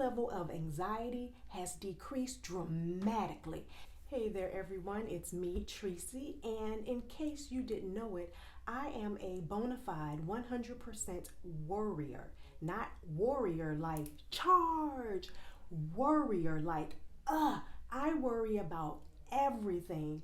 level of anxiety has decreased dramatically. Hey there, everyone. It's me, Tracy, and in case you didn't know it, I am a bona fide 100% worrier. Not warrior like charge, worrier like, I worry about everything.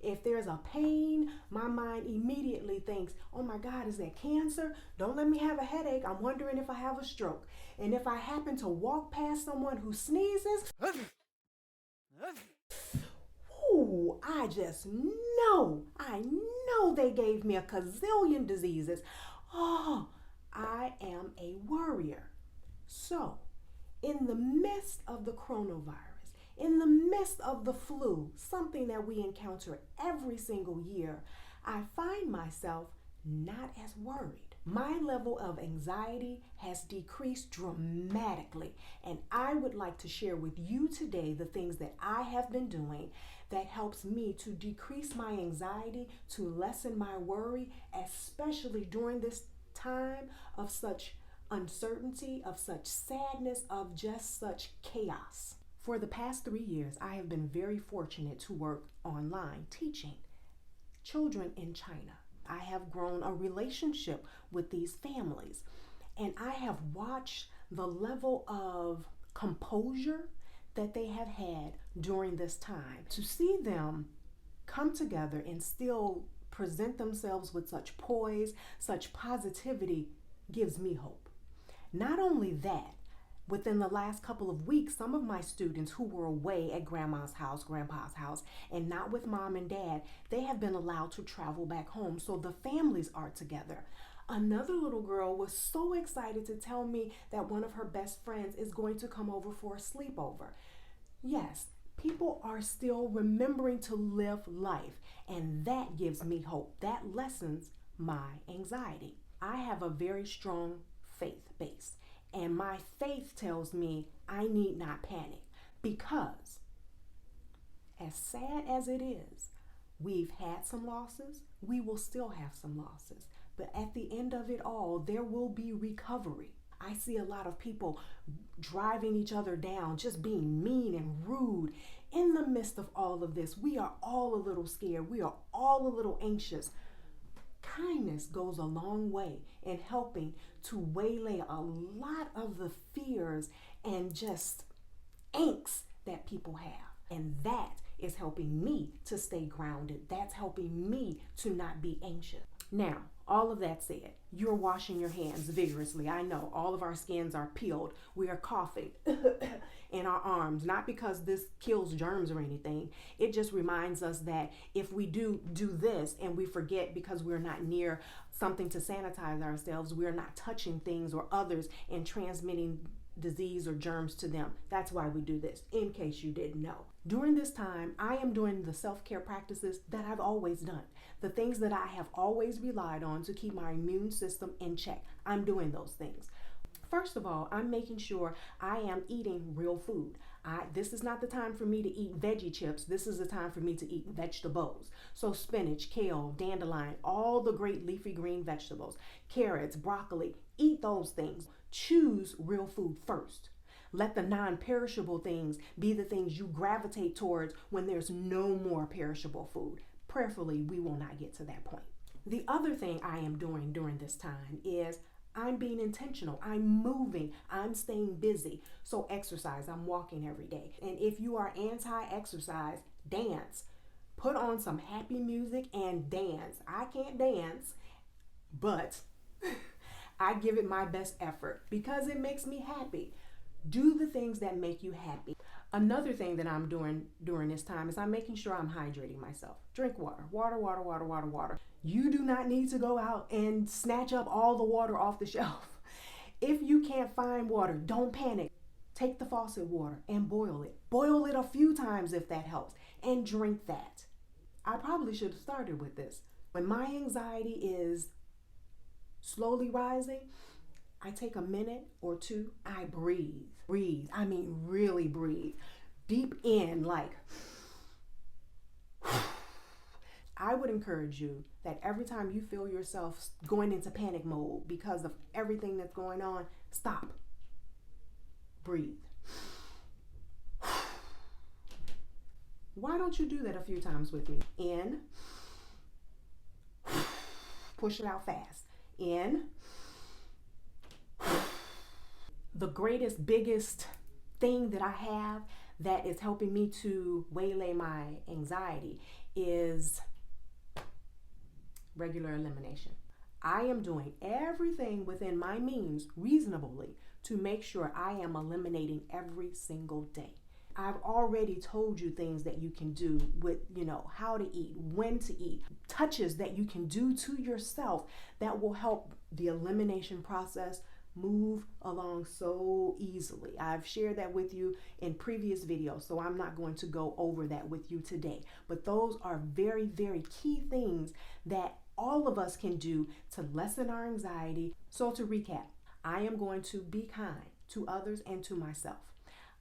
If there's a pain, my mind immediately thinks, oh my God, is that cancer? Don't let me have a headache. I'm wondering if I have a stroke. And if I happen to walk past someone who sneezes, ooh, I know they gave me a gazillion diseases. Oh, I am a worrier. So, in the midst of the coronavirus, in the midst of the flu, something that we encounter every single year, I find myself not as worried. My level of anxiety has decreased dramatically, and I would like to share with you today the things that I have been doing that helps me to decrease my anxiety, to lessen my worry, especially during this time of such uncertainty, of such sadness, of just such chaos. For the past 3 years, I have been very fortunate to work online teaching children in China. I have grown a relationship with these families, and I have watched the level of composure that they have had during this time. To see them come together and still present themselves with such poise, such positivity, gives me hope. Not only that, within the last couple of weeks, some of my students who were away at grandma's house, grandpa's house, and not with mom and dad, they have been allowed to travel back home, so the families are together. Another little girl was so excited to tell me that one of her best friends is going to come over for a sleepover. Yes, people are still remembering to live life, and that gives me hope. That lessens my anxiety. I have a very strong faith base, and my faith tells me I need not panic, because as sad as it is, we've had some losses, we will still have some losses, but at the end of it all, there will be recovery. I see a lot of people driving each other down, just being mean and rude. In the midst of all of this, we are all a little scared, we are all a little anxious. Kindness goes a long way in helping to waylay a lot of the fears and just angst that people have. And that is helping me to stay grounded. That's helping me to not be anxious. Now, all of that said, you're washing your hands vigorously. I know all of our skins are peeled. We are coughing in our arms, not because this kills germs or anything. It just reminds us that if we do this and we forget because we're not near something to sanitize ourselves, we're not touching things or others and transmitting disease or germs to them. That's why we do this, in case you didn't know. During this time, I am doing the self-care practices that I've always done. The things that I have always relied on to keep my immune system in check. I'm doing those things. First of all, I'm making sure I am eating real food. This is not the time for me to eat veggie chips. This is the time for me to eat vegetables. So spinach, kale, dandelion, all the great leafy green vegetables, carrots, broccoli, eat those things. Choose real food first. Let the non-perishable things be the things you gravitate towards when there's no more perishable food. Prayerfully, we will not get to that point. The other thing I am doing during this time is I'm being intentional. I'm moving. I'm staying busy. So exercise. I'm walking every day. And if you are anti-exercise, dance. Put on some happy music and dance. I can't dance, but I give it my best effort because it makes me happy. Do the things that make you happy. Another thing that I'm doing during this time is I'm making sure I'm hydrating myself. Drink water, water, water, water, water, water. You do not need to go out and snatch up all the water off the shelf. If you can't find water, don't panic. Take the faucet water and boil it. Boil it a few times if that helps, and drink that. I probably should have started with this. When my anxiety is slowly rising, I take a minute or two, I breathe. I mean, really breathe. Deep in, like, I would encourage you that every time you feel yourself going into panic mode because of everything that's going on, stop. Breathe. Why don't you do that a few times with me? In. Push it out fast. In. The greatest, biggest thing that I have that is helping me to waylay my anxiety is regular elimination. I am doing everything within my means reasonably to make sure I am eliminating every single day. I've already told you things that you can do with, how to eat, when to eat, touches that you can do to yourself that will help the elimination process move along so easily. I've shared that with you in previous videos, so I'm not going to go over that with you today. But those are very, very key things that all of us can do to lessen our anxiety. So to recap, I am going to be kind to others and to myself.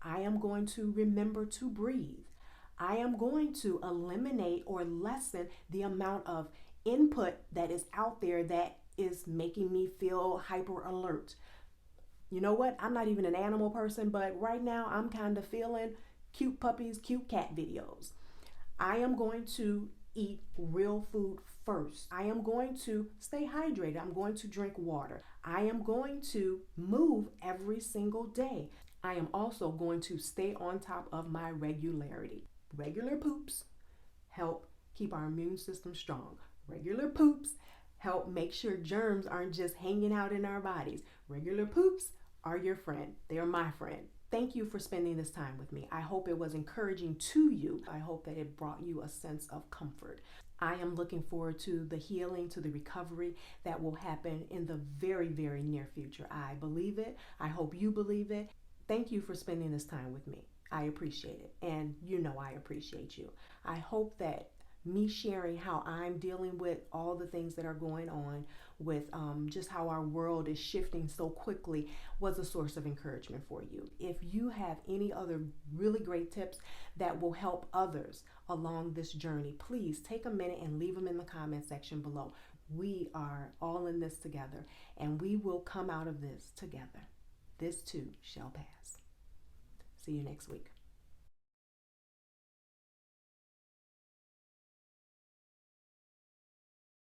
I am going to remember to breathe. I am going to eliminate or lessen the amount of input that is out there that is making me feel hyper alert. You know what? I'm not even an animal person, but right now I'm kind of feeling cute puppies, cute cat videos. I am going to eat real food first. I am going to stay hydrated. I'm going to drink water. I am going to move every single day. I am also going to stay on top of my regularity. Regular poops help keep our immune system strong. Regular poops help make sure germs aren't just hanging out in our bodies. Regular poops are your friend. They're my friend. Thank you for spending this time with me. I hope it was encouraging to you. I hope that it brought you a sense of comfort. I am looking forward to the healing, to the recovery that will happen in the very, very near future. I believe it. I hope you believe it. Thank you for spending this time with me. I appreciate it. And I appreciate you. I hope that me sharing how I'm dealing with all the things that are going on with just how our world is shifting so quickly was a source of encouragement for you. If you have any other really great tips that will help others along this journey, please take a minute and leave them in the comment section below. We are all in this together, and we will come out of this together. This too shall pass. See you next week.